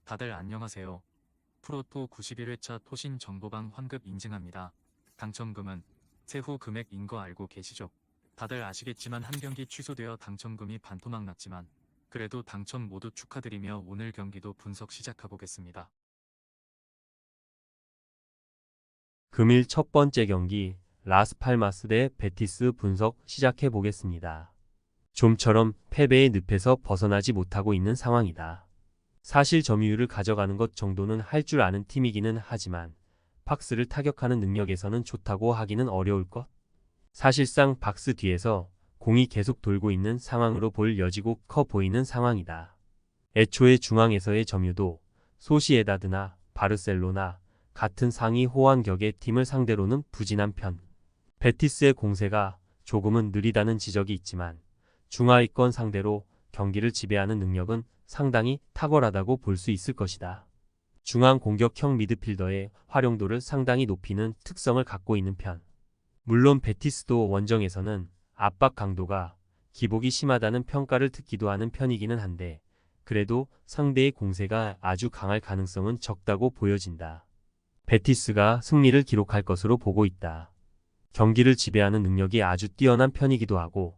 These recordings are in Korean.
다들 안녕하세요. 프로토 91회차 토신 정보방 환급 인증합니다. 당첨금은 세후 금액인 거 알고 계시죠? 다들 아시겠지만 한 경기 취소되어 당첨금이 반토막 났지만 그래도 당첨 모두 축하드리며 오늘 경기도 분석 시작해보겠습니다. 금일 첫 번째 경기 라스팔마스 대 베티스 분석 시작해 보겠습니다. 좀처럼 패배의 늪에서 벗어나지 못하고 있는 상황이다. 사실 점유율을 가져가는 것 정도는 할 줄 아는 팀이기는 하지만 박스를 타격하는 능력에서는 좋다고 하기는 어려울 것. 사실상 박스 뒤에서 공이 계속 돌고 있는 상황으로 볼 여지고 커 보이는 상황이다. 애초에 중앙에서의 점유도 소시에다드나 바르셀로나 같은 상위 호환격의 팀을 상대로는 부진한 편. 베티스의 공세가 조금은 느리다는 지적이 있지만 중하위권 상대로 경기를 지배하는 능력은 상당히 탁월하다고 볼 수 있을 것이다. 중앙 공격형 미드필더의 활용도를 상당히 높이는 특성을 갖고 있는 편. 물론 베티스도 원정에서는 압박 강도가 기복이 심하다는 평가를 듣기도 하는 편이기는 한데 그래도 상대의 공세가 아주 강할 가능성은 적다고 보여진다. 베티스가 승리를 기록할 것으로 보고 있다. 경기를 지배하는 능력이 아주 뛰어난 편이기도 하고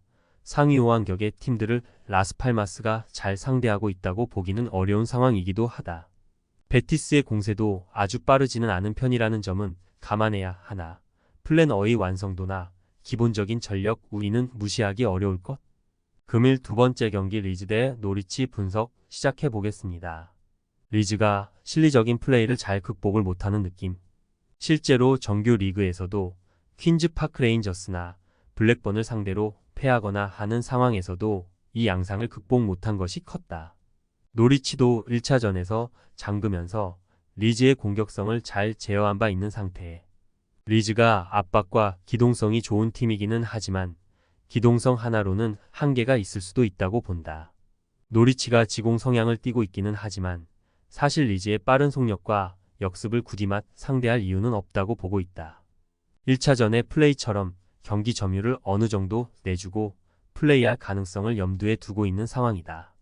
상위 호환격의 팀들을 라스팔마스가 잘 상대하고 있다고 보기는 어려운 상황이기도 하다. 베티스의 공세도 아주 빠르지는 않은 편이라는 점은 감안해야 하나 플랜 A의 완성도나 기본적인 전력 우위는 무시하기 어려울 것. 금일 두 번째 경기 리즈 대 노리치 분석 시작해 보겠습니다. 리즈가 실리적인 플레이를 잘 극복을 못하는 느낌. 실제로 정규 리그에서도 퀸즈 파크 레인저스나 블랙번을 상대로 패하거나 하는 상황에서도 이 양상을 극복 못한 것이 컸다. 노리치도 1차전에서 잠그면서 리즈의 공격성을 잘 제어한 바 있는 상태에 리즈가 압박과 기동성이 좋은 팀이기는 하지만 기동성 하나로는 한계가 있을 수도 있다고 본다. 노리치가 지공 성향을 띠고 있기는 하지만 사실 리즈의 빠른 속력과 역습을 굳이 상대할 이유는 없다고 보고 있다. 1차전의 플레이처럼 경기 점유를 어느 정도 내주고 플레이할 가능성을 염두에 두고 있는 상황이다.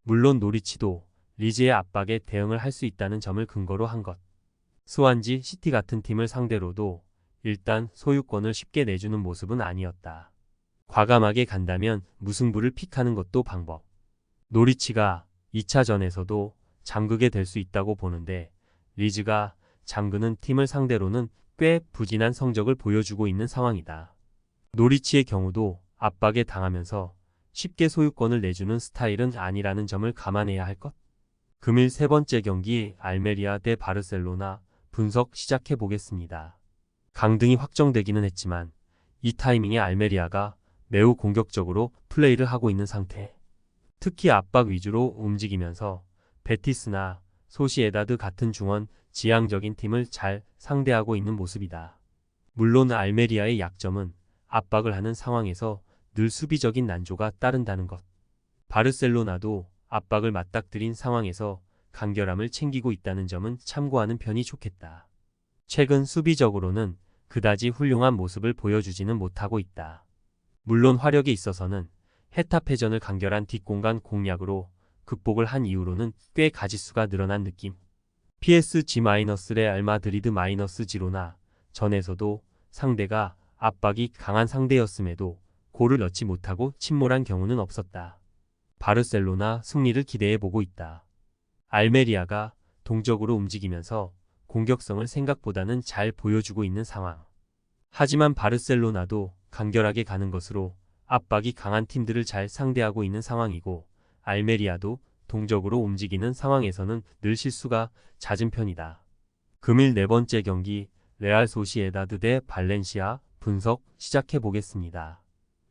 물론 노리치도 리즈의 압박에 대응을 할 수 있다는 점을 근거로 한 것. 스완지 시티 같은 팀을 상대로도 일단 소유권을 쉽게 내주는 모습은 아니었다. 과감하게 간다면 무승부를 픽하는 것도 방법. 노리치가 2차전에서도 잠그게 될 수 있다고 보는데 리즈가 잠그는 팀을 상대로는 꽤 부진한 성적을 보여주고 있는 상황이다. 노리치의 경우도 압박에 당하면서 쉽게 소유권을 내주는 스타일은 아니라는 점을 감안해야 할 것. 금일 세 번째 경기 알메리아 대 바르셀로나 분석 시작해 보겠습니다. 강등이 확정되기는 했지만 이 타이밍에 알메리아가 매우 공격적으로 플레이를 하고 있는 상태. 특히 압박 위주로 움직이면서 베티스나 소시에다드 같은 중원 지향적인 팀을 잘 상대하고 있는 모습이다. 물론 알메리아의 약점은 압박을 하는 상황에서 늘 수비적인 난조가 따른다는 것. 바르셀로나도 압박을 맞닥뜨린 상황에서 간결함을 챙기고 있다는 점은 참고하는 편이 좋겠다. 최근 수비적으로는 그다지 훌륭한 모습을 보여주지는 못하고 있다. 물론 화력에 있어서는 헤타페전을 간결한 뒷공간 공략으로 극복을 한 이후로는 꽤 가짓수가 늘어난 느낌. PSG-레알 마드리드-지로나 전에서도 상대가 압박이 강한 상대였음에도 골을 넣지 못하고 침몰한 경우는 없었다. 바르셀로나 승리를 기대해보고 있다. 알메리아가 동적으로 움직이면서 공격성을 생각보다는 잘 보여주고 있는 상황. 하지만 바르셀로나도 간결하게 가는 것으로 압박이 강한 팀들을 잘 상대하고 있는 상황이고 알메리아도 동적으로 움직이는 상황에서는 늘 실수가 잦은 편이다. 금일 네 번째 경기 레알 소시에다드 대 발렌시아 분석 시작해 보겠습니다.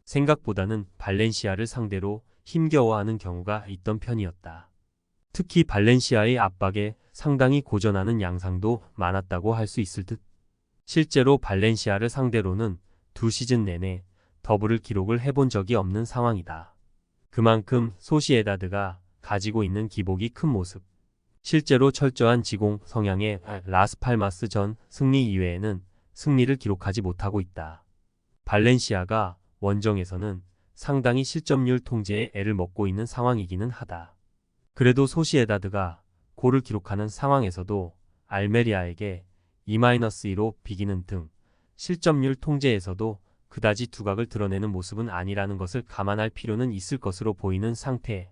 생각보다는 발렌시아를 상대로 힘겨워하는 경우가 있던 편이었다. 특히 발렌시아의 압박에 상당히 고전하는 양상도 많았다고 할 수 있을 듯. 실제로 발렌시아를 상대로는 두 시즌 내내 더블을 기록을 해본 적이 없는 상황이다. 그만큼 소시에다드가 가지고 있는 기복이 큰 모습. 실제로 철저한 지공 성향의 라스팔마스 전 승리 이외에는 승리를 기록하지 못하고 있다. 발렌시아가 원정에서는 상당히 실점률 통제에 애를 먹고 있는 상황이기는 하다. 그래도 소시에다드가 골을 기록하는 상황에서도 알메리아에게 2-2로 비기는 등 실점률 통제에서도 그다지 두각을 드러내는 모습은 아니라는 것을 감안할 필요는 있을 것으로 보이는 상태.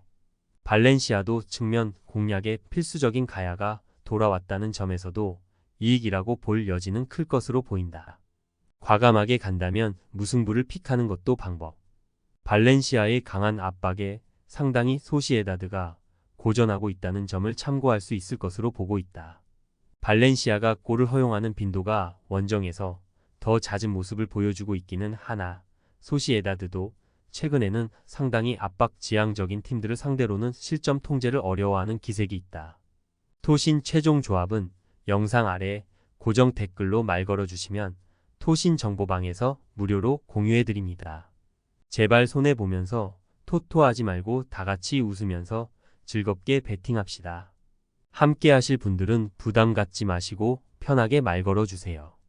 발렌시아도 측면 공략에 필수적인 가야가 돌아왔다는 점에서도 이익이라고 볼 여지는 클 것으로 보인다. 과감하게 간다면 무승부를 픽하는 것도 방법. 발렌시아의 강한 압박에 상당히 소시에다드가 고전하고 있다는 점을 참고할 수 있을 것으로 보고 있다. 발렌시아가 골을 허용하는 빈도가 원정에서 더 잦은 모습을 보여주고 있기는 하나 소시에다드도 최근에는 상당히 압박 지향적인 팀들을 상대로는 실점 통제를 어려워하는 기색이 있다. 토신 최종 조합은 영상 아래 고정 댓글로 말 걸어주시면 토신 정보방에서 무료로 공유해드립니다. 제발 손해보면서 토토하지 말고 다같이 웃으면서 즐겁게 베팅합시다. 함께 하실 분들은 부담 갖지 마시고 편하게 말 걸어주세요.